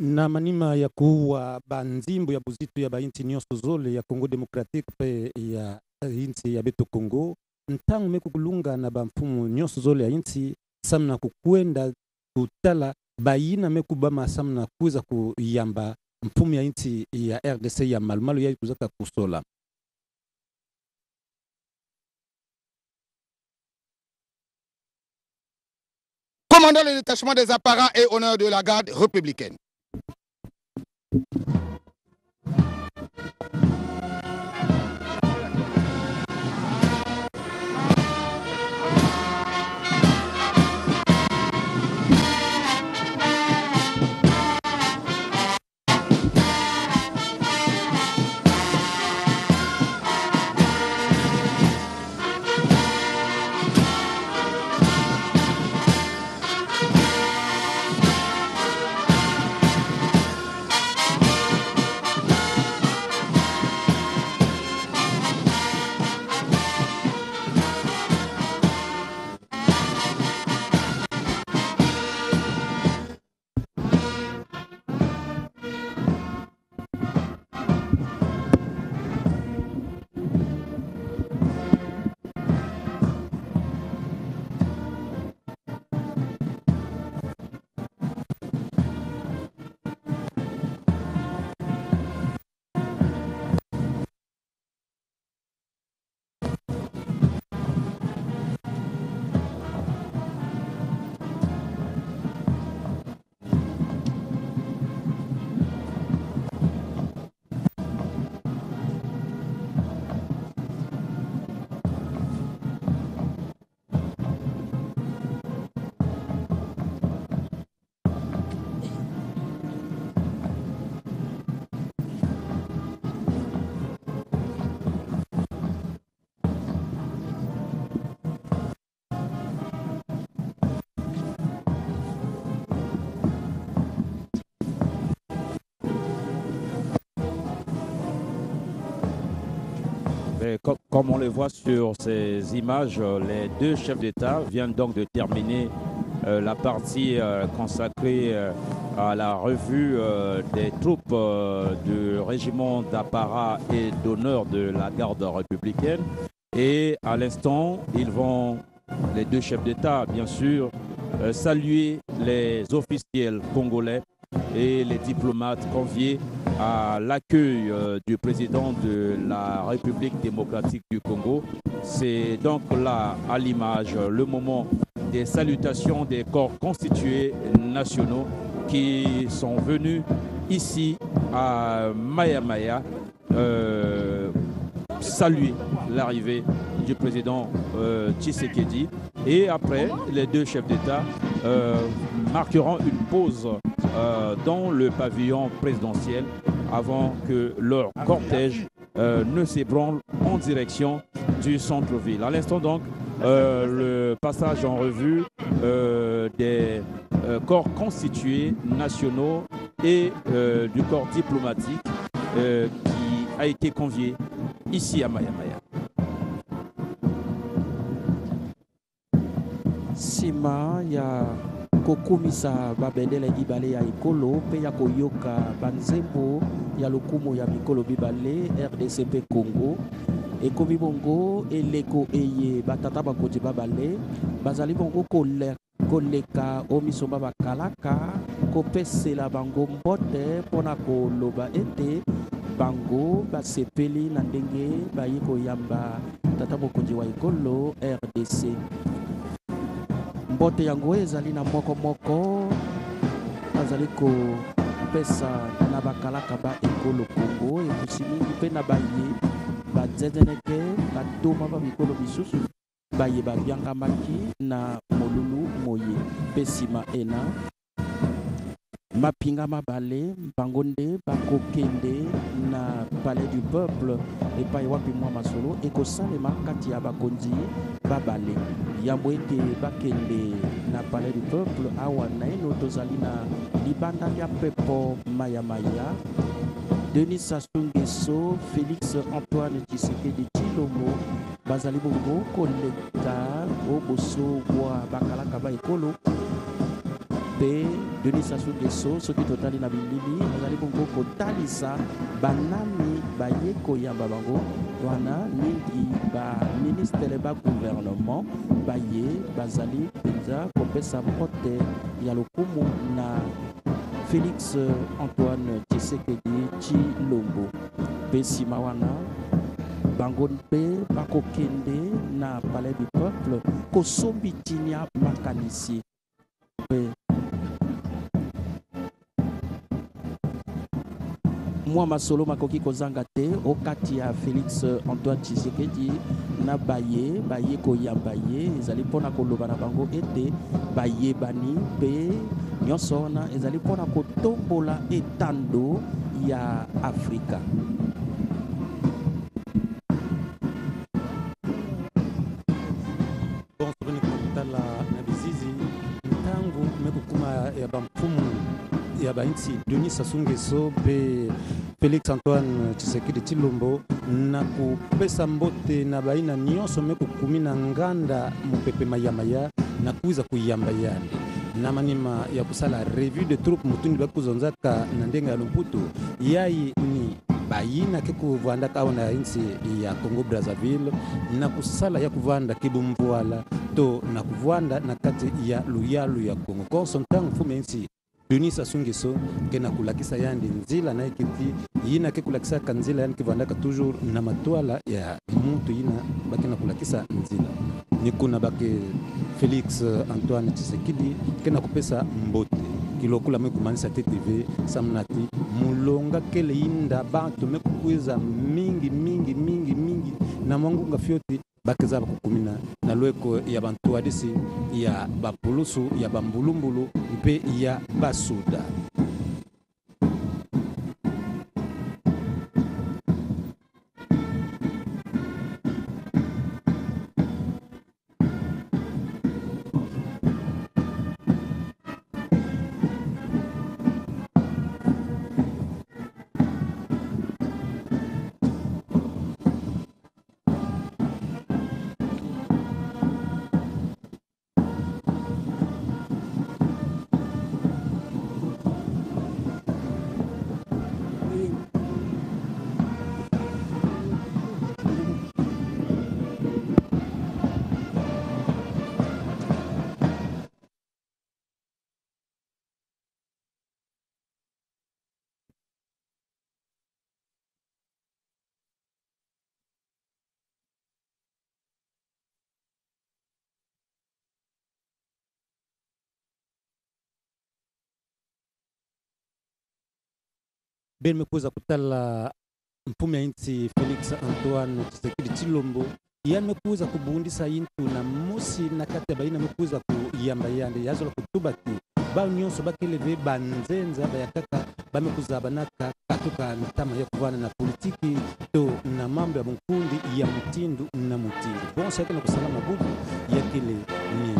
na manima ya kuwa banzimbo ya buzitu ya bainti nyonso zole ya Congo Democratique pe ya inti ya beto Congo ntangu mekukulunga na bamfumu nyonso zole ya inti samna kukwenda kutala bayina mekubama samna kuza kuyamba mfumu ya inti ya RDC ya malumalu ya kuzaka kusola. Commandant le détachement des apparats et honneur de la garde républicaine. Comme on le voit sur ces images, les deux chefs d'État viennent donc de terminer la partie consacrée à la revue des troupes du régiment d'apparat et d'honneur de la garde républicaine. Et à l'instant, les deux chefs d'État, bien sûr, saluer les officiels congolais et les diplomates conviés à l'accueil du président de la République démocratique du Congo. C'est donc là, à l'image, le moment des salutations des corps constitués nationaux qui sont venus ici à Maya Maya saluer l'arrivée du président Tshisekedi. Et après, les deux chefs d'État marqueront une pause dans le pavillon présidentiel avant que leur cortège ne s'ébranle en direction du centre-ville. À l'instant donc, le passage en revue des corps constitués nationaux et du corps diplomatique qui a été convié ici à Maya Maya. Sima ya kokumisa babendele dibale ya ekolo pe ya koyoka banzembo ya lokumu ya mikolo bibale RDCP Congo ekomi bongo eleko eye batata bakoti babale bazali bongo koleka omisomba bakalaka kopesela bango mbote mpona koloba ete bango basepeli na ndenge bayi koyamba tata mokonzi wa ekolo RDC. Mbote yango ezali na moko azali kopesa na bakalaka ba ekolo Congo ekusi mingi mpe na baye badzezeneke batoma ba mikolo misusu baye babyangamaki na molulu moye mpe nsima ena mapinga mabale bango nde bakokende na palais du peuple epai wapi mwa masolo ekosalema kati ya bakonzi babale yambo ete bakende na palais du peuple awa naino tozali na libanda ya pepo Maya Maya. Denis Sassou Nguesso, Félix Antoine Tshisekedi Tshilombo bazali bongo koleka oboso bwa bakalaka ba ekolo pe Denis Sassou Nguesso soki totali na bilili azali bongo kotalisa banani bayeko yamba bango wana mingi ba ministre ba gouvernement baye bazali penza kopesa mpote ya lokumu na Félix Antoine Tshisekedi Tshilombo pe nsima wana bango mpe bakokende na palais du peuple kosombi tinia makanisi pe mwa masolo makoki kozanga te okati ya Félix Antoine Tshisekedi na baye koyamba ye ezali mpona koloba na bango ete bayebani mpe nyonso wana ezali mpona kotombola etando ya Afrika. Ya bamfumu ya bainti Denis Sassou Nguesso pe Félix Antoine Tshisekedi Tshilombo na kupesa mbote na baina nyonso mekukumi na nganda mupepe mayamaya na kuiza kuyamba yandi na manima ya kusala revue de troupe mutundi bakuzonzaka na ndenga ya Lumputu yai ni bayina ke kuvanda kaona insi ya Congo Brazzaville na kusala ya kuvanda kibumvuala to na kuvanda na kati ya luyalu ya Congo konso ntangu fume insi Denis Sassou Nguesso kena kulakisa yandi nzila na ekiti yina ke kulakisa kanzila yani kivandaka toujours na matwala ya muntu yina bakena kulakisa nzila ni kuna bake Félix Antoine Tshisekedi kena kupesa mbote kilokula mekumanisa TTV samnati mulonga kele inda bantu mekukweza mingi na mwangunga fyoti bakeza bakukumina na lweko ya bantu adisi ya bapulusu ya bambulumbulu mpe ya basuda. Ben mekuza kutala mpume ya inti Félix Antoine Tshisekedi Tshilombo yan mekuza kubundisa intu na musi na kati baina mekuza kuyamba yande yazola kutubati ba nyonso bakeleve banzenza bayakaka bamekuza banaka katuka ntama ya kuvana na politiki to na mambo ya mkundi ya mutindu na mutindu bonsa yake na kusalama budu yakile ni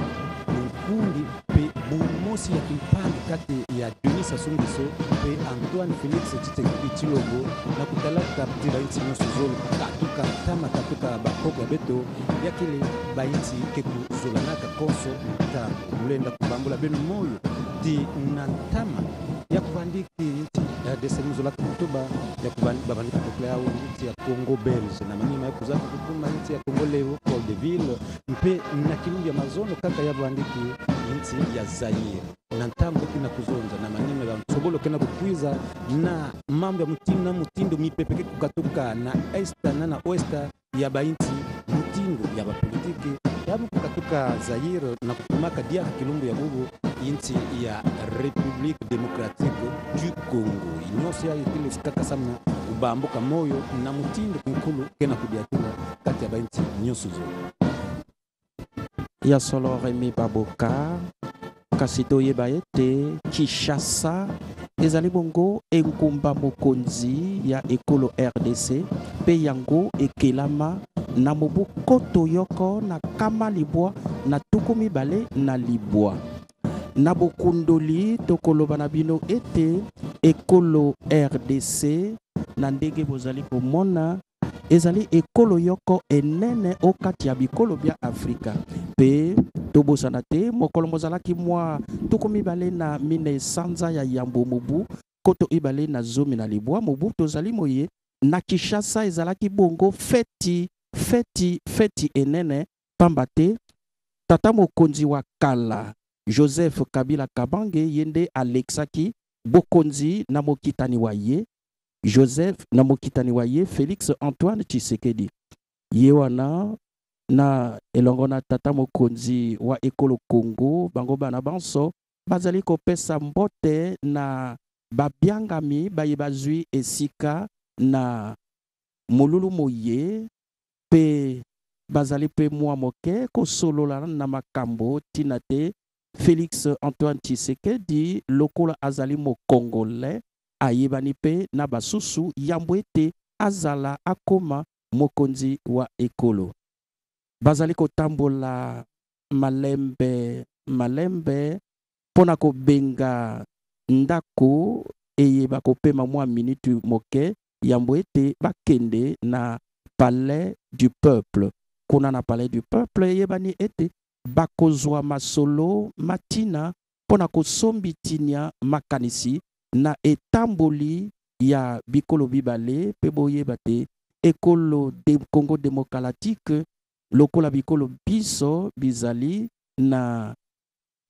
mkundi pe bumosi ya kimpande kati ya Denis Sassou Nguesso pe Antoine Félix Tshisekedi Tshilombo na kutalaka ptila inti nyonso zolo katuka tama katuka bakoga beto yakile bainti keku zolanaka konso mtamu mulenda kubambula benu moyo di nantama ya kuvandiki inti ya desemuzo laka kutuba ya kubandika kuklea inti ya Congo Belge na manima ya kuzaka kutuma inti ya Congo Léopold de Ville mpe na kilungu ya mazono kaka ya bandiki inti ya Zaire na ntambo kina kuzonza na manima ya msobolo kena kukwiza na mambo ya mutindo mipepeke kukatuka na esta na oesta ya bainti mutindo ya bapolitiki yabu kukatuka Zaire na kutumaka diaka kilungu ya bubu inti ya République démocratique du Congo inyosi ya itile sikaka samna ubambuka moyo na mutindo kunkulu kena kudiatula kati ya bainti nyoso zo ya solo Remy Baboka kasito yeba ete Kinshasa ezali bongo enkumba mokonzi ya ekolo RDC pe yango ekelama na mobu koto yoko na kama libwa na tuku mibale na libwa na bokundoli tokoloba na bino ete ekolo RDC na ndenge bozali komona ezali ekolo yoko enene okati ya bikolo bya Afrika pe tobosana te mokolo mozalaki mwa tuku mibale na mine sanza ya yambo mobu koto ibale na zomi na libwa mobu tozali moye na Kinshasa ezalaki bongo feti enene pamba te tata mokonzi wa kala Joseph Kabila Kabange yende alexaki bokonzi na mokitani wa ye Joseph na mokitani wa ye Félix Antoine Tshisekedi ye wana na elongo na tata mokonzi wa ekolo Congo bango bana banso bazali kopesa mbote na babiangami baye bazwi esika na molulu moye pe bazali pe mwa moke kosolola na makambo tina te Félix Antoine Tshisekedi lokola azali mo Congolais ayebani pe na basusu yambo ete azala akoma mokonzi wa ekolo bazali kotambola malembe pona kobenga ndako eyeba kopema mwa minute moke yambo ete bakende na palais du peuple kuna na palais du peuple eyebani ete bakozwa masolo matina pona kosombitinia makanisi na etamboli ya bikolo bibale pe boyeba te ekolo de Congo démocratique lokola bikolo biso bizali na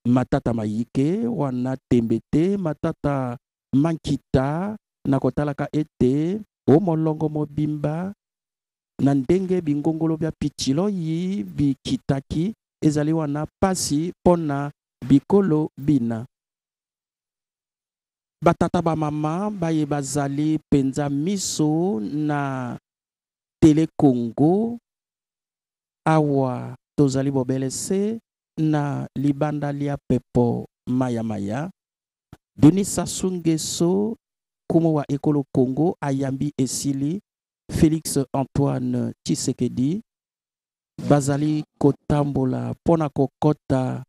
matata mayike wana tembete matata mankita na kotalaka ete o molongo mobimba na ndenge bingongolo bya pichilo yi bikitaki ezali wana pasi pona bikolo bina batata ba mama baye bazali penza miso na Télé Congo awa tozali bobelese na libanda lia pepo maya Denis Sassou Nguesso kumo wa ekolo Congo ayambi esili Félix Antoine Tshisekedi bazali kotambola pona kokota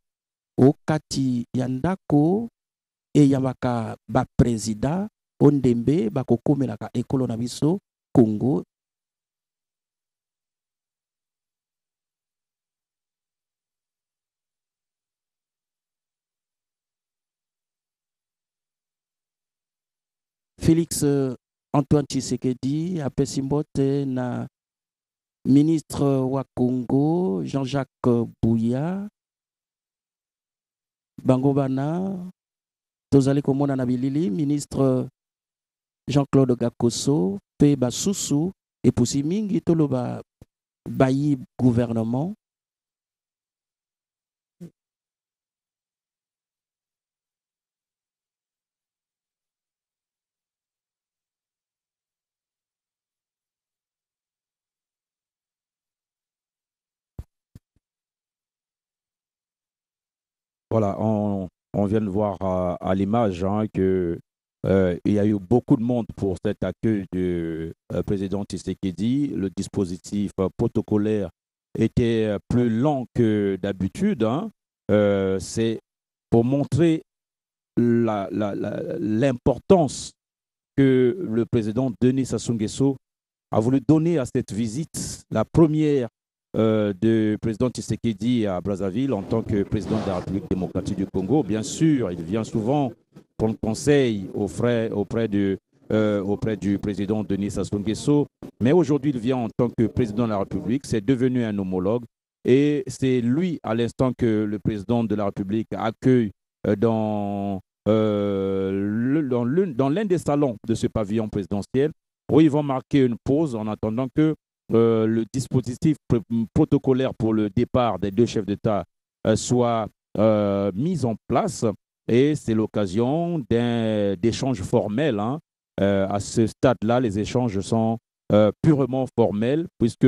okati ya ndako eyambaka ba président ondembe bakokomelaka ekolo na biso Congo. Félix Antoine Tshisekedi apesi mbote na ministre wa Congo Jean-Jacques Bouya bango bana tozali komona na bilili ministre Jean-Claude Gakoso pe basusu epusi mingi toloba bayi gouvernement. Voilà, on vient de voir à l'image que il y a eu beaucoup de monde pour cet accueil du président Tshisekedi. Le dispositif protocolaire était plus lent que d'habitude. C'est pour montrer l'importance que le président Denis Sassou Nguesso a voulu donner à cette visite, la première du président Tshisekedi à Brazzaville en tant que président de la République démocratique du Congo. Bien sûr, il vient souvent prendre conseil auprès du président Denis Sassou Nguesso, mais aujourd'hui, il vient en tant que président de la République. C'est devenu un homologue et c'est lui, à l'instant que le président de la République accueille dans l'un des salons de ce pavillon présidentiel, où ils vont marquer une pause en attendant que le dispositif protocolaire pour le départ des deux chefs d'État soit mis en place. Et c'est l'occasion d'échanges formels. À ce stade-là, les échanges sont purement formels puisque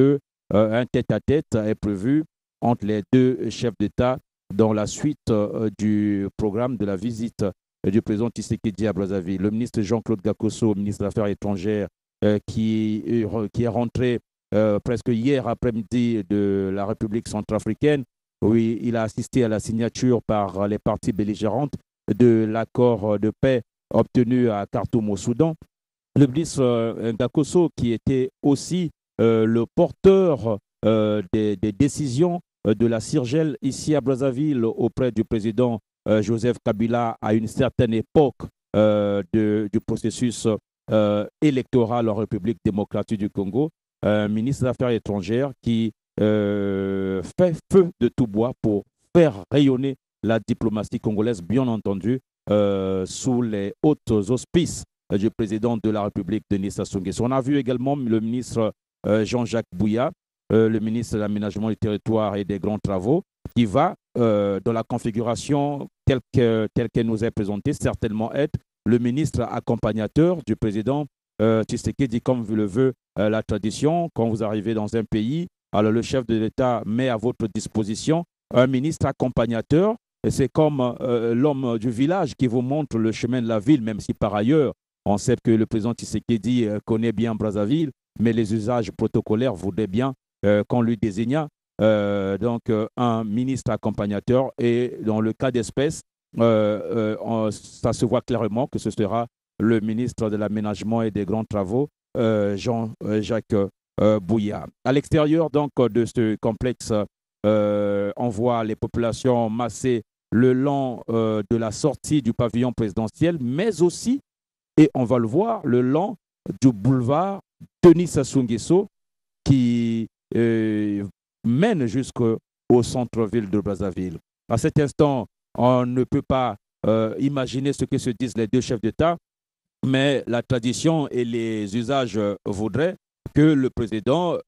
un tête-à-tête est prévu entre les deux chefs d'État dans la suite du programme de la visite du président Tshisekedi à Brazzaville. Le ministre Jean-Claude Gakoso, ministre des Affaires étrangères, qui est rentré presque hier après-midi de la République centrafricaine, où il a assisté à la signature par les parties belligérantes de l'accord de paix obtenu à Khartoum au Soudan. Le ministre Gakoso, qui était aussi le porteur des décisions de la Cirgel ici à Brazzaville auprès du président Joseph Kabila à une certaine époque du processus électoral en République démocratique du Congo, un ministre des Affaires étrangères qui fait feu de tout bois pour faire rayonner la diplomatie congolaise, bien entendu, sous les hautes auspices du président de la République, Denis Sassou Nguesso. On a vu également le ministre Jean-Jacques Bouya, le ministre de l'Aménagement du Territoire et des Grands Travaux, qui va, dans la configuration telle qu'elle nous est présentée, certainement être le ministre accompagnateur du président Tshisekedi, comme le veut la tradition. Quand vous arrivez dans un pays, alors le chef de l'État met à votre disposition un ministre accompagnateur. C'est comme l'homme du village qui vous montre le chemin de la ville, même si par ailleurs, on sait que le président Tshisekedi connaît bien Brazzaville, mais les usages protocolaires voudraient bien qu'on lui désigne un ministre accompagnateur. Et dans le cas d'espèce, ça se voit clairement que ce sera le ministre de l'Aménagement et des Grands Travaux, Jean-Jacques Bouya. À l'extérieur donc de ce complexe, on voit les populations massées le long de la sortie du pavillon présidentiel, mais aussi, et on va le voir, le long du boulevard Denis Sassou Nguesso qui mène jusqu'au centre-ville de Brazzaville. À cet instant, on ne peut pas imaginer ce que se disent les deux chefs d'État, mais la tradition et les usages voudraient que le président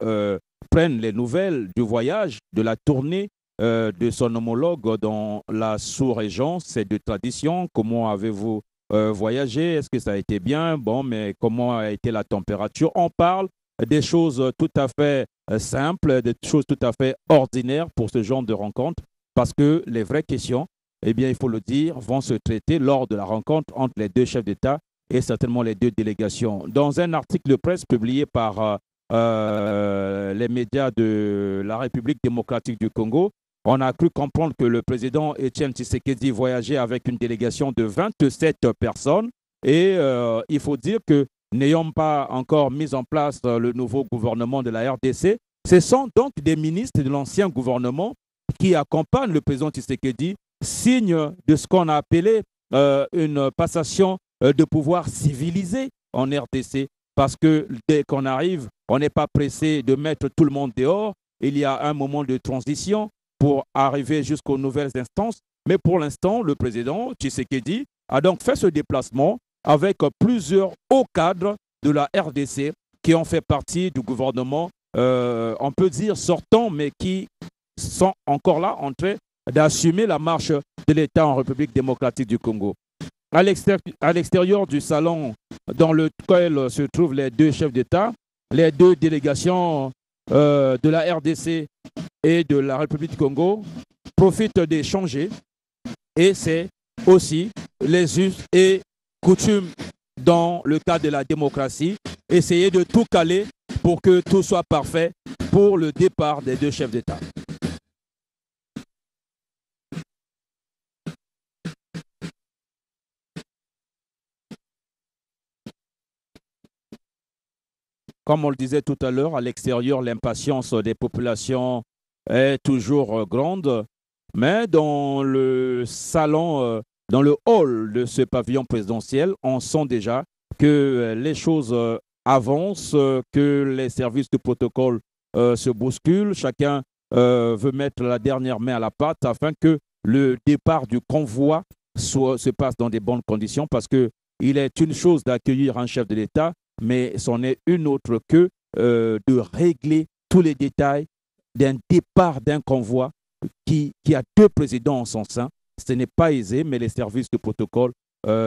prenne les nouvelles du voyage, de la tournée de son homologue dans la sous-région. C'est de tradition. Comment avez-vous voyagé? Est-ce que ça a été bien? Bon, mais comment a été la température? On parle des choses tout à fait simples, des choses tout à fait ordinaires pour ce genre de rencontre, parce que les vraies questions, eh bien, il faut le dire, vont se traiter lors de la rencontre entre les deux chefs d'État et certainement les deux délégations. Dans un article de presse publié par les médias de la République démocratique du Congo, on a cru comprendre que le président Étienne Tshisekedi voyageait avec une délégation de 27 personnes. Et il faut dire que n'ayant pas encore mis en place le nouveau gouvernement de la RDC, ce sont donc des ministres de l'ancien gouvernement qui accompagnent le président Tshisekedi, signe de ce qu'on a appelé une passation de pouvoir civilisé en RDC. Parce que dès qu'on arrive, on n'est pas pressé de mettre tout le monde dehors. Il y a un moment de transition pour arriver jusqu'aux nouvelles instances. Mais pour l'instant, le président Tshisekedi a donc fait ce déplacement avec plusieurs hauts cadres de la RDC qui ont fait partie du gouvernement, on peut dire sortant, mais qui sont encore là en train d'assumer la marche de l'État en République démocratique du Congo. À l'extérieur du salon dans lequel se trouvent les deux chefs d'État, les deux délégations de la RDC et de la République du Congo profitent d'échanger, et c'est aussi les us et coutumes dans le cadre de la démocratie, essayer de tout caler pour que tout soit parfait pour le départ des deux chefs d'État. Comme on le disait tout à l'heure, à l'extérieur, l'impatience des populations est toujours grande, mais dans le salon, dans le hall de ce pavillon présidentiel, on sent déjà que les choses avancent, que les services de protocole se bousculent. Chacun veut mettre la dernière main à la pâte afin que le départ du convoi se passe dans des bonnes conditions, parce qu'il est une chose d'accueillir un chef de l'État, mais c'en est une autre que de régler tous les détails d'un départ d'un convoi qui a deux présidents en son sein. Ce n'est pas aisé, mais les services de protocole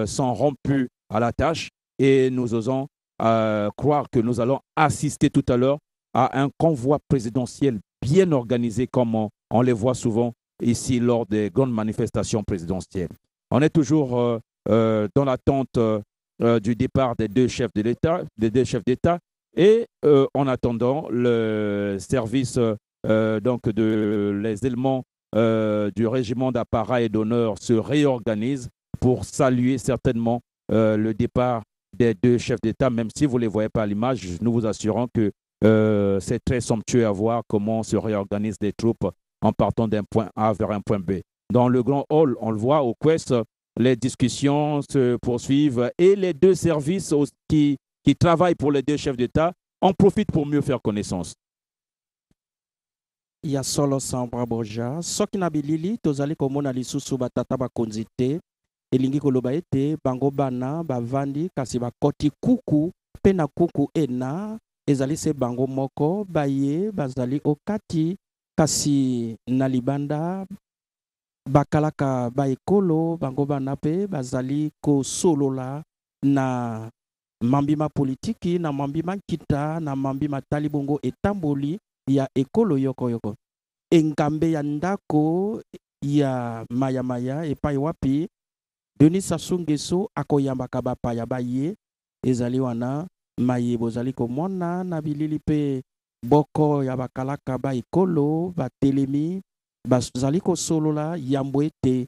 sont rompus à la tâche, et nous osons croire que nous allons assister tout à l'heure à un convoi présidentiel bien organisé, comme on les voit souvent ici lors des grandes manifestations présidentielles. On est toujours dans l'attente du départ des deux chefs d'État, et en attendant, le service donc les éléments du régiment d'apparat et d'honneur se réorganise pour saluer certainement le départ des deux chefs d'État, même si vous ne les voyez pas à l'image. Nous vous assurons que c'est très somptueux à voir comment se réorganisent les troupes en partant d'un point A vers un point B. Dans le grand hall, on le voit au Quest, les discussions se poursuivent et les deux services qui travaillent pour les deux chefs d'État en profitent pour mieux faire connaissance. Ya solo sambra boja soki na bilili tozali komona lisusu batata bakonzi te elingi koloba ete bango bana bavandi kasi bakoti kuku mpe na kuku ena ezali se bango moko baye bazali okati kasi na libanda bakalaka baekolo bango bana mpe bazali kosolola na mambima politiki na mambima nkita na mambima tali bongo etamboli ya ekolo yoko engambe ya ndako ya maya epai wapi Denis Sassou Nguesso akoyambaka bapaya baye ezali wana maye bozali komona na bilili mpe boko ya bakalaka baekolo batelemi bazali kosolola yambo ete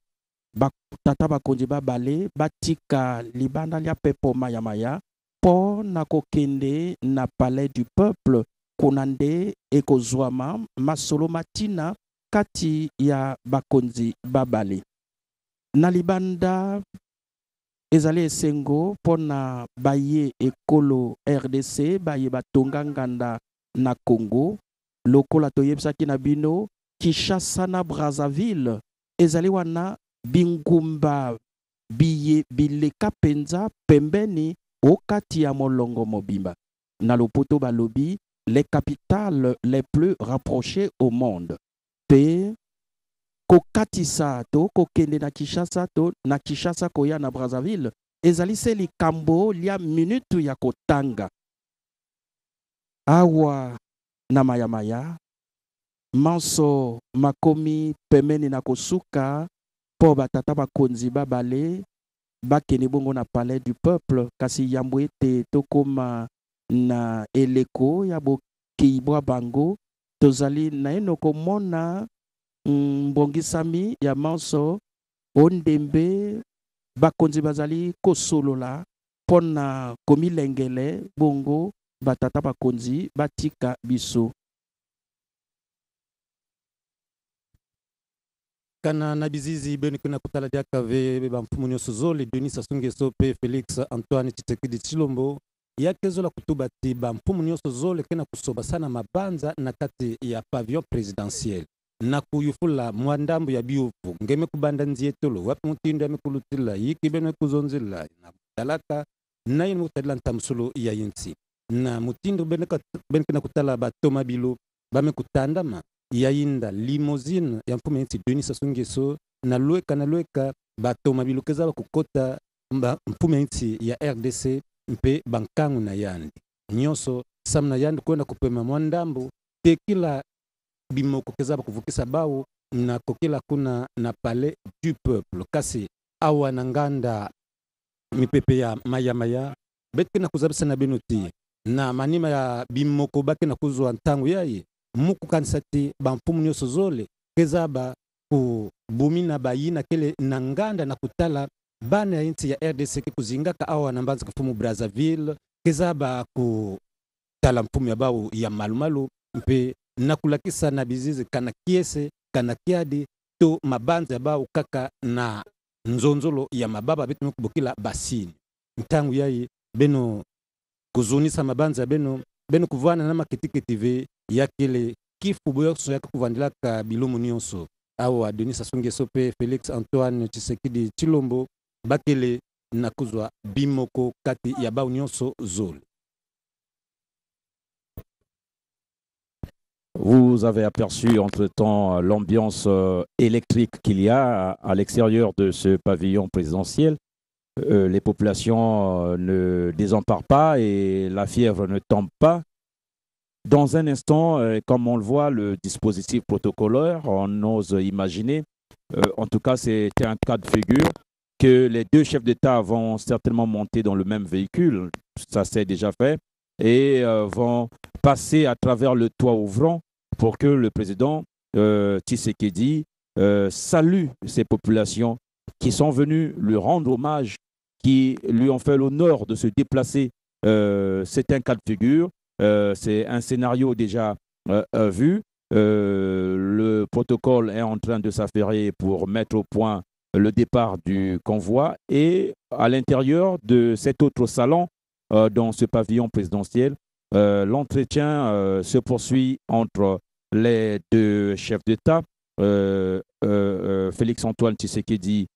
tata bakonzi babale batika libanda lia pepo maya po na kokende na palais du peuple kuna nde ekozwama masolo matina kati ya bakonzi babale na libanda ezali esengo pona baye ekolo RDC baye batonga nganda na Congo lokola toyebisaki na bino Kinshasa na Brazzaville ezali wana bingumba biye bileka penza pembeni okati ya molongo mobimba na lopoto balobi les capitales les plus rapprochées au monde pe kokatisa to kokende na Kinshasa to na Kinshasa koya na Brazzaville ezali se likambo lia minutu ya kotanga awa na maya manso makomi pemeni na kosuka po batata bakonzi babale bakeni bongo na palais du peuple kasi yambo ete tokoma na eleko ya bokeibwa bango tozali na eno komona mbongisami ya manso ondembe bakonzi bazali kosolola pona komilengele bongo batata bakonzi batika biso kana na bizizi beni kuna kutala diaka ve bamfumu nyonso zole Denis Sassou Nguesso pe Félix Antoine Tshisekedi Tshilombo yakezola kutuba ti bamfumu nyonso zole kena kusoba sana mabanza na kati ya pavillon présidentiel na kuyufula mwandambo ya biuvu ngeme kubanda nzietolo wapi mutindo amekulutila yiki bene kuzonzila na talaka na yini mutadila ntamsulo ya yinsi na mutindo bene kena kutala batoma bilo bame kutandama yayinda limousine ya mfumu yinsi Denis Sassou Nguesso na lweka batoma bilo kezala kukota mfumu yinsi ya RDC mpe bankangu na yandi nyonso samna yandi kwenda kupema mwandambo tekila bimoko kezaba kuvukisa bao na kokila kuna na palais du peuple kasi awa na nganda mipepe ya maya betke na kuzabisa na benuti na manima ya bimoko bake na kuzwa ntangu yayi muku kansati bamfumu nyonso zole kezaba kubumina bayina kele na nganda na kutala bana ya inti ya RDC kuzingaka awa na mbanza kufumu Brazzaville kezaba kutala mfumu ya bao ya malumalu mpe na kulakisa na bizizi kana kiese kana kiadi to mabanza ya bao kaka na nzonzolo ya mababa betu mukubukila basini ntangu yayi beno kuzunisa mabanza beno kuvana na makitiketi ve yakele kifu boyoso yaka kuvandilaka bilumu nyonso awa Denis Sassou Nguesso pe Félix Antoine Tshisekedi Tshilombo bakele na kuzwa bimoko kati ya bao nyonso zole. Vous avez aperçu entre-temps l'ambiance électrique qu'il y a à l'extérieur de ce pavillon présidentiel. Les populations ne désemparent pas et la fièvre ne tombe pas. Dans un instant, comme on le voit, le dispositif protocolaire, on ose imaginer, en tout cas c'est un cas de figure, que les deux chefs d'État vont certainement monter dans le même véhicule, ça c'est déjà fait, et vont passer à travers le toit ouvrant pour que le président Tshisekedi salue ces populations qui sont venues lui rendre hommage, qui lui ont fait l'honneur de se déplacer. C'est un cas de figure, c'est un scénario déjà vu. le protocole est en train de s'affairer pour mettre au point le départ du convoi. Et à l'intérieur de cet autre salon, dans ce pavillon présidentiel, l'entretien se poursuit entre les deux chefs d'État, Félix-Antoine Tshisekedi,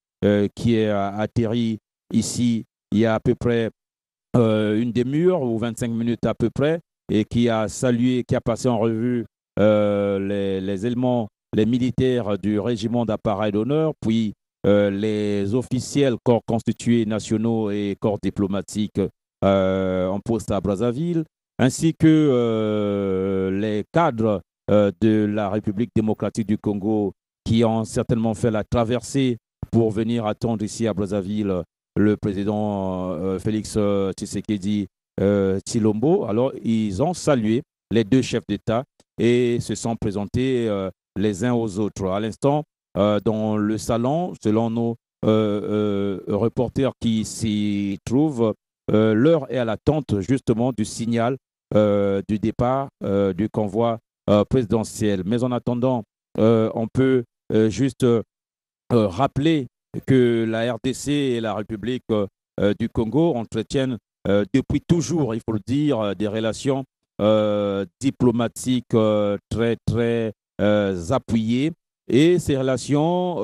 qui est atterri ici il y a à peu près une demi-heure ou 25 minutes à peu près, et qui a salué, qui a passé en revue les éléments, les militaires du régiment d'appareil d'honneur, puis les officiels, corps constitués nationaux et corps diplomatiques en poste à Brazzaville, ainsi que les cadres de la République démocratique du Congo qui ont certainement fait la traversée pour venir attendre ici à Brazzaville le président Félix Tshisekedi Tshilombo. Alors, ils ont salué les deux chefs d'État et se sont présentés les uns aux autres. À l'instant, dans le salon, selon nos reporters qui s'y trouvent, l'heure est à l'attente justement du signal du départ du convoi présidentiel. Mais en attendant, on peut juste rappeler que la RDC et la République du Congo entretiennent depuis toujours, il faut le dire, des relations diplomatiques très, très appuyées. Et ces relations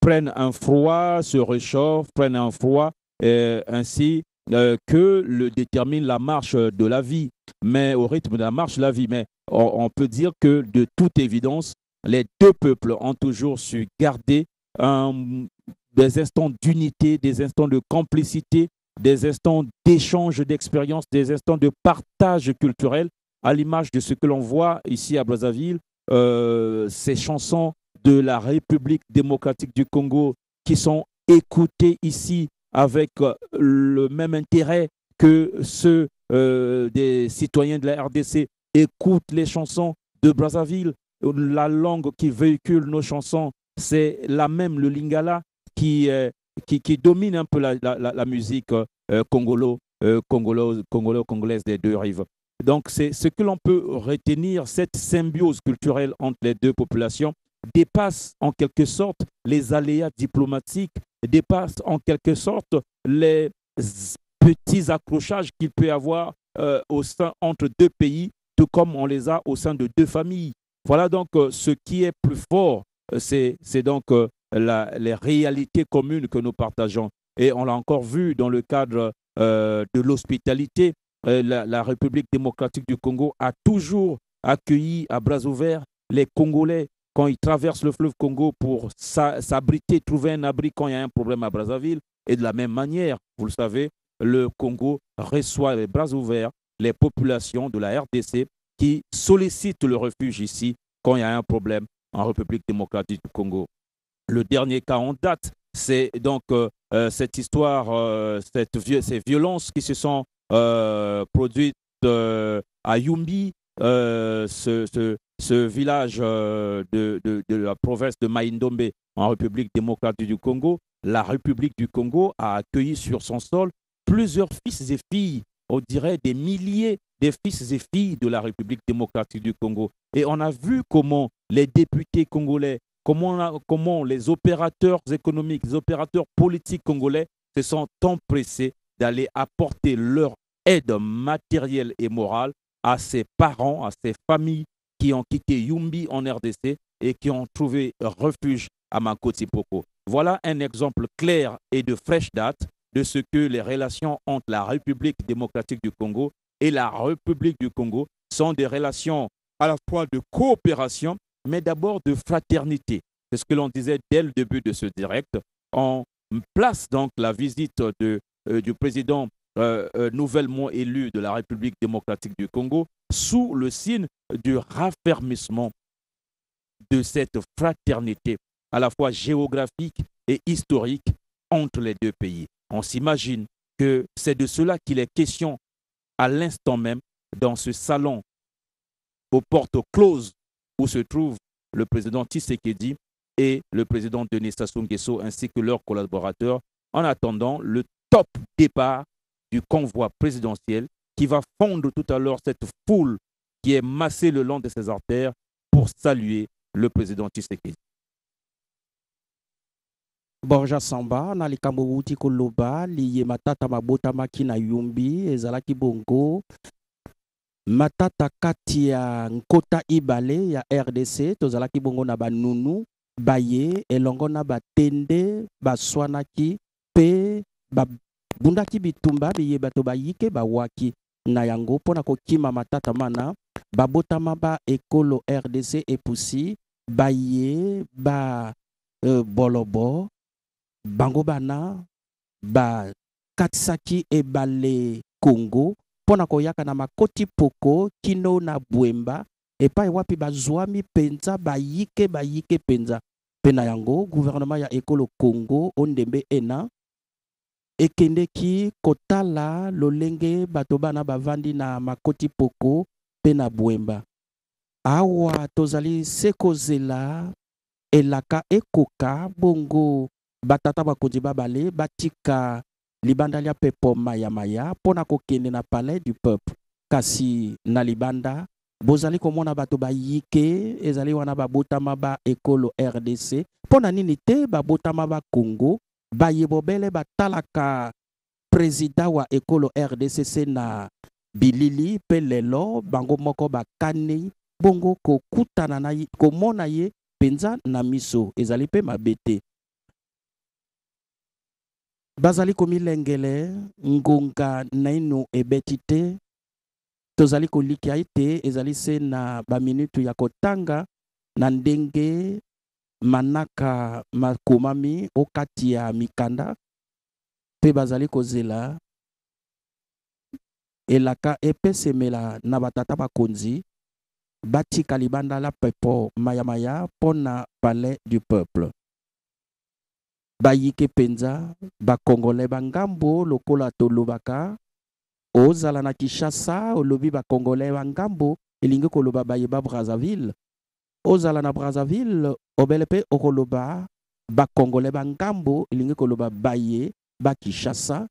prennent un froid, se réchauffent, prennent un froid, ainsi que le détermine la marche de la vie. Mais au rythme de la marche de la vie, mais on peut dire que de toute évidence, les deux peuples ont toujours su garder des instants d'unité, des instants de complicité, des instants d'échange d'expériences, des instants de partage culturel, à l'image de ce que l'on voit ici à Brazzaville, ces chansons de la République démocratique du Congo qui sont écoutées ici avec le même intérêt que ceux des citoyens de la RDC écoutent les chansons de Brazzaville. La langue qui véhicule nos chansons, c'est la même, le lingala, qui domine un peu la musique congolaise des deux rives. Donc, c'est ce que l'on peut retenir, cette symbiose culturelle entre les deux populations dépasse en quelque sorte les aléas diplomatiques, dépasse en quelque sorte les petits accrochages qu'il peut y avoir entre deux pays, tout comme on les a au sein de deux familles. Voilà donc ce qui est plus fort, c'est donc les réalités communes que nous partageons. Et on l'a encore vu dans le cadre de l'hospitalité. La République démocratique du Congo a toujours accueilli à bras ouverts les Congolais quand ils traversent le fleuve Congo pour s'abriter, trouver un abri quand il y a un problème à Brazzaville. Et de la même manière, vous le savez, le Congo reçoit les bras ouverts les populations de la RDC qui sollicitent le refuge ici quand il y a un problème en République démocratique du Congo. Le dernier cas en date, c'est donc cette histoire, ces violences qui se sont produites à Yumbi, ce village de la province de Maïndombe en République démocratique du Congo. La République du Congo a accueilli sur son sol plusieurs fils et filles, on dirait des milliers de fils et filles de la République démocratique du Congo. Et on a vu comment les députés congolais, comment les opérateurs économiques, les opérateurs politiques congolais se sont empressés d'aller apporter leur aide matérielle et morale à ces parents, à ces familles qui ont quitté Yumbi en RDC et qui ont trouvé refuge à Makoti-Poko. Voilà un exemple clair et de fraîche date de ce que les relations entre la République démocratique du Congo et la République du Congo sont des relations à la fois de coopération, mais d'abord de fraternité. C'est ce que l'on disait dès le début de ce direct. On place donc la visite du président nouvellement élu de la République démocratique du Congo sous le signe du raffermissement de cette fraternité à la fois géographique et historique entre les deux pays. On s'imagine que c'est de cela qu'il est question à l'instant même dans ce salon aux portes closes où se trouvent le président Tshisekedi et le président Denis Sassou Nguesso ainsi que leurs collaborateurs en attendant le top départ du convoi présidentiel qui va fondre tout à l'heure cette foule qui est massé le long de ses artères pour saluer le président Tshisekedi. Borja Samba na likambo wuti koloba liye matata mabota makina yumbi ezalaki bongo matata kati ya nkota ibale ya RDC tozalaki bongo na banunu baye elongo na batende baswanaki pe babundaki bitumba biye bato bayike bawaki na yango mpona kokima matata mana babotama ba ekolo RDC epusi baye ba bolobo bango bana ba katisaki ebale Congo pona koyaka na makoti poko kino na bwemba epai wapi bazwami penza bayike penza pena yango gouvernement ya ekolo Congo ondembe ena ekendeki kotala lolenge bato bana bavandi na makoti poko pena bwemba awa tozali sekozela elaka ekoka bongo batata bakonzi babale batika libanda lia pepo maya pona kokende na palais du peuple kasi na libanda bozali komona bato bayike ezali wana babotama ba ekolo RDC pona nini te babotama ba Congo bayebobele batalaka président wa ekolo RDC na bilili pe lelo bango moko bakane bongo kokutana na komona ye penza na miso ezali pe mabete bazali komilengele ngonga naino ebeti te tozali kolikia ete ezali se na baminutu ya kotanga na ndenge manaka makomami okati ya mikanda pe bazali kozela elaka epesemela na batata bakonzi batika libanda la pepo maya pona palais du peuple bayike penza bakongole bangambo lokola tolobaka ozala na Kinshasa olobi bakongole bangambo elingi koloba bayeba Brazzaville ozala na Brazzaville obelepe okoloba bakongole bangambo elingi koloba baye ba Kinshasa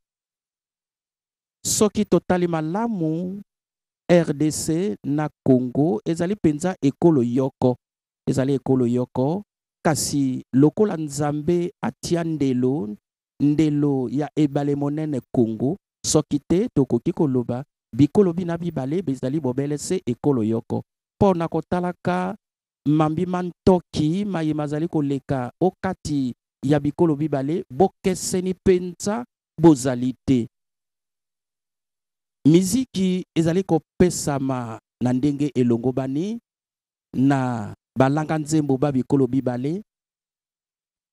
soki totali malamu RDC na Congo ezali penza ekolo yoko ezali ekolo yoko kasi lokola nzambe atia ndelo ya ebale monene Congo soki te tokoki koloba bikolo bina bibale bezali bobele se ekolo yoko pona kotalaka mambi mantoki maye mazali koleka okati ya bikolo bibale bokeseni penza bozali te miziki ezali kopesama na ndenge elongo bani na balanga nzembo ba bikolo bibale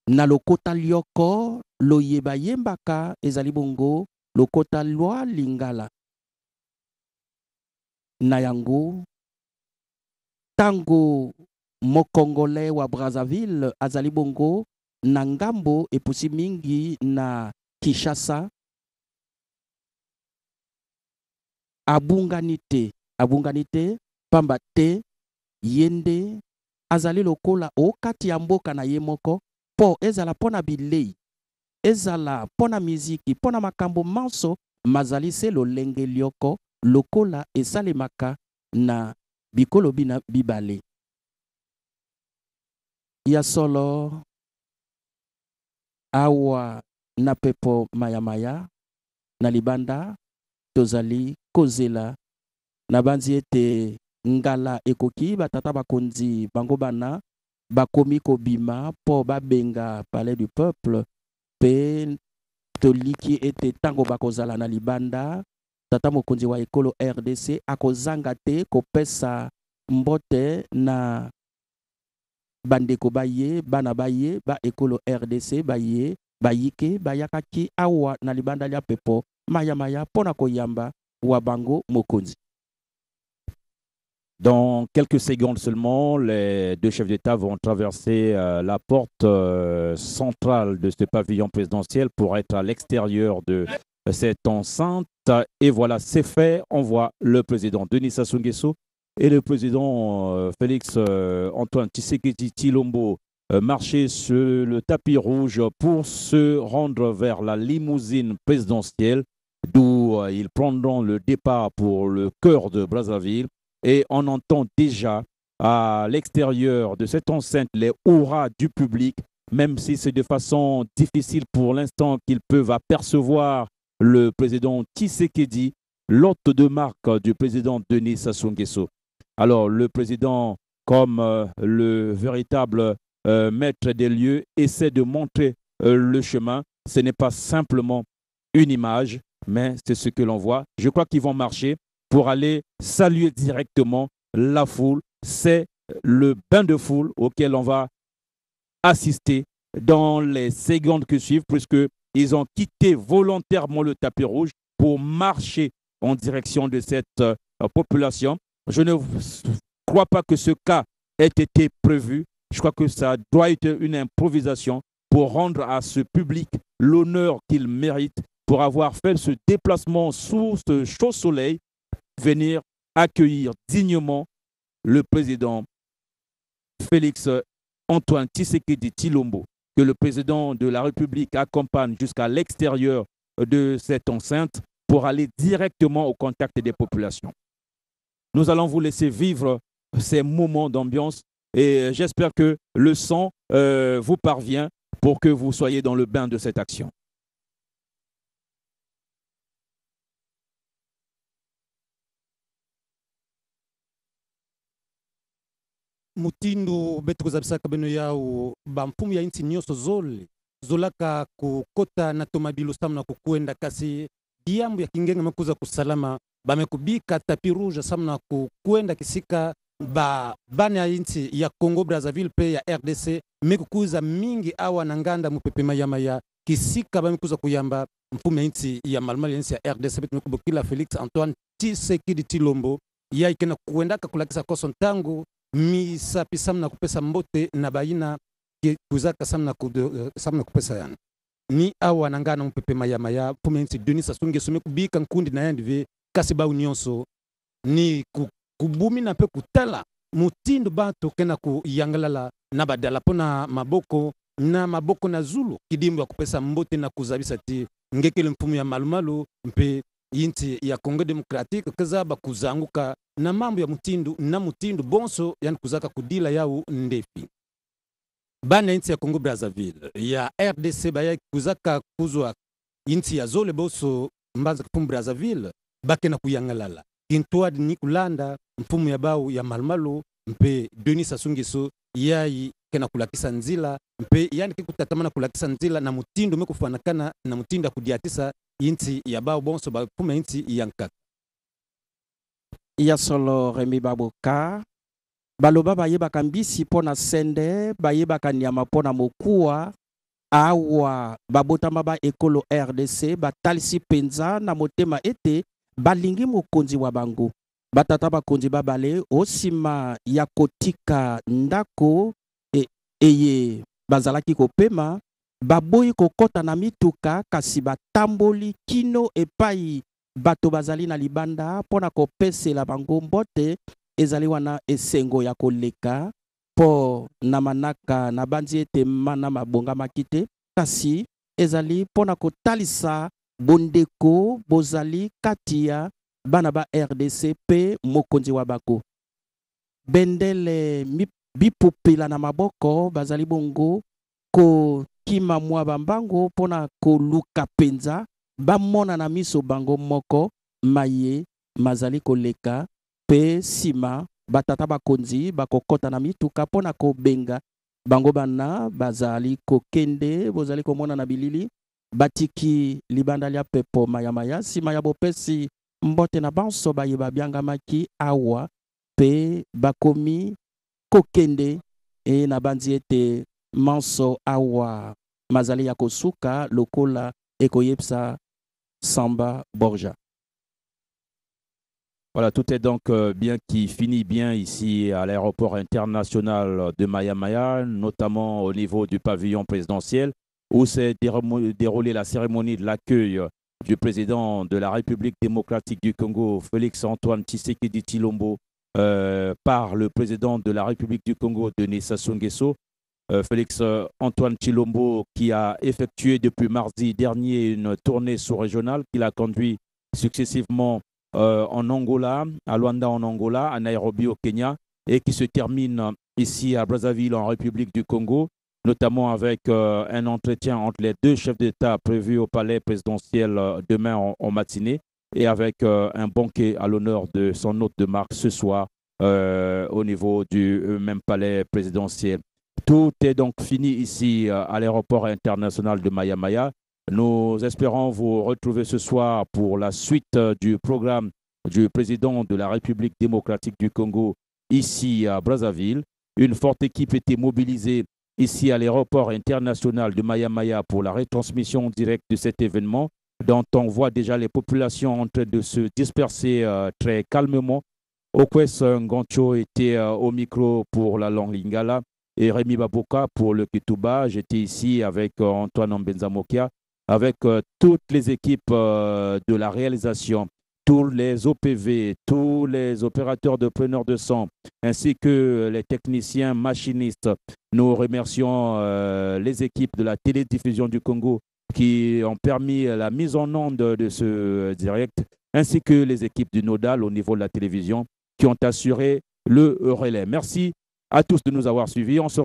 na lokota lioko loyeba yembaka ezali bongo lokota lwa lingala na yango tango mokongole wa Brazzaville azali bongo na ngambo epusi mingi na Kinshasa abungani te pamba te yende azali lokola okati ya mboka na ye moko po ezala pona bilei ezala pona miziki pona makambo manso mazali se lolenge lioko lokola esalemaka na bikolo bina bibale ya solo awa na pepo maya na libanda tozali kozela na banzi ete ngala ekoki batata bakonzi bango bana bakomi kobima po babenga palais du peuple pe toliki ete tango bakozala na libanda tata mokonzi wa ekolo RDC akozanga te kopesa mbote na bandeko baye bana baye ba ekolo RDC baye bayike bayakaki awa na libanda lia pepo maya pona koyamba wa bango mokonzi. Dans quelques secondes seulement, les deux chefs d'État vont traverser la porte centrale de ce pavillon présidentiel pour être à l'extérieur de cette enceinte. Et voilà, c'est fait. On voit le président Denis Sassou Nguesso et le président Félix Antoine Tshisekedi Tshilombo marcher sur le tapis rouge pour se rendre vers la limousine présidentielle d'où ils prendront le départ pour le cœur de Brazzaville. et on entend déjà à l'extérieur de cette enceinte les hurrahs du public, même si c'est de façon difficile pour l'instant qu'ils peuvent apercevoir le président Tshisekedi, l'hôte de marque du président Denis Sassou Nguesso. Alors le président, comme le véritable maître des lieux, essaie de montrer le chemin. Ce n'est pas simplement une image, mais c'est ce que l'on voit. Je crois qu'ils vont marcher pour aller saluer directement la foule. C'est le bain de foule auquel on va assister dans les secondes qui suivent, puisqu'ils ont quitté volontairement le tapis rouge pour marcher en direction de cette population. Je ne crois pas que ce cas ait été prévu. Je crois que ça doit être une improvisation pour rendre à ce public l'honneur qu'il mérite, pour avoir fait ce déplacement sous ce chaud soleil, venir accueillir dignement le président Félix Antoine Tshisekedi Tshilombo, que le président de la République accompagne jusqu'à l'extérieur de cette enceinte pour aller directement au contact des populations. Nous allons vous laisser vivre ces moments d'ambiance et j'espère que le son vous parvient pour que vous soyez dans le bain de cette action. Mutindo betu kuzabisaka beno yao bampumu ya inti nyoso zole zolaka kukota na tomabilu samna kukuenda kasi diambu ya kingenga mekuza kusalama bamekubika tapi rouge samna kukuenda kisika ba bana ya inti ya Congo Brazzaville pe ya RDC mekukuza mingi awa na nganda mupepema ya kisika bamekuza kuyamba mpumu ya inti ya malmali ya inti ya RDC betu mekubukila Félix Antoine Tshisekedi Tshilombo ya ikena kuendaka kulakisa koso ntango misapi samna kupesa mbote na baina kuzaka samna kupesa yana ni awa nangana mpepe maya pumensi Denis Sassou Nguesso kubika nkundi na yandive kasi ba unyonso ni kubumi na pe kutala mutindo bato kena kuyangalala na badala pona maboko na zulu kidimbu ya kupesa mbote na kuzabisa ti ngekele mpumu ya malumalu mpe inti ya Congo Democratique kazaba kuzanguka na mambo ya mutindo bonso yani kuzaka kudila yao ndefi bana inti ya Congo Brazzaville ya RDC baya kuzaka kuzwa inti ya zole boso mbanza kupumu Brazzaville bake na kuyangalala kintuad ni kulanda mpumu ya bau ya malmalo mpe Denis Sassou Nguesso yai kena kulakisa nzila mpe yani kikutatamana kulakisa nzila na mutindo mekufanakana na mutindo kudiatisa inti ya bau bonso ba puma inti yankaka ya solo Remi Baboka baloba bayebaka mbisi pona sende bayebaka nyama pona mokuwa awa babotama ba ekolo RDC batalisi penza na motema ete balingi mokonzi wa bango batata bakonzi babale osima ya kotika ndako eye bazalaki kopema baboyi kokota na mituka kasi batamboli kino epai bato bazali na libanda pona kopesela bango mbote ezali wana esengo ya koleka po na manaka na banzi ete mana mabonga makite kasi ezali pona kotalisa bondeko bozali katia bana ba RDC pe mokonzi wa bako bendele bipupila na maboko bazali bongo ko kima mwa bambango pona koluka penza bamona na miso bango moko maye mazali koleka pe sima batata bakonzi bakokota na mituka pona kobenga bango bana bazali kokende bozali komona na bilili batiki libanda lia pepo maya sima ya bopesi mbote na banso bayeba biangamaki awa pe bakomi kokende e na banzi ete manso awa mazali ya kosuka lokola ekoyepsa Samba Borja. Voilà, tout est donc bien qui finit bien ici à l'aéroport international de Maya, notamment au niveau du pavillon présidentiel, où s'est déroulée la cérémonie de l'accueil du président de la République démocratique du Congo, Félix Antoine Tshisekedi Tshilombo, par le président de la République du Congo, Denis Sassou Nguesso. Félix Antoine Tshilombo, qui a effectué depuis mardi dernier une tournée sous-régionale qu'il a conduit successivement en Angola, à Luanda en Angola, à Nairobi au Kenya, et qui se termine ici à Brazzaville en République du Congo, notamment avec un entretien entre les deux chefs d'État prévu au palais présidentiel demain en matinée, et avec un banquet à l'honneur de son hôte de marque ce soir au niveau du même palais présidentiel. Tout est donc fini ici à l'aéroport international de Maya Maya. Nous espérons vous retrouver ce soir pour la suite du programme du président de la République démocratique du Congo ici à Brazzaville. Une forte équipe était mobilisée ici à l'aéroport international de Maya Maya pour la retransmission directe de cet événement, dont on voit déjà les populations en train de se disperser très calmement. Okwes Ngancho était au micro pour la langue lingala et Rémi Baboka pour le Kituba. J'étais ici avec Antoine Mbenzamokia, avec toutes les équipes de la réalisation, tous les OPV, tous les opérateurs de preneurs de son, ainsi que les techniciens machinistes. Nous remercions les équipes de la télédiffusion du Congo qui ont permis la mise en onde de ce direct, ainsi que les équipes du Nodal au niveau de la télévision qui ont assuré le relais. Merci à tous de nous avoir suivis. On se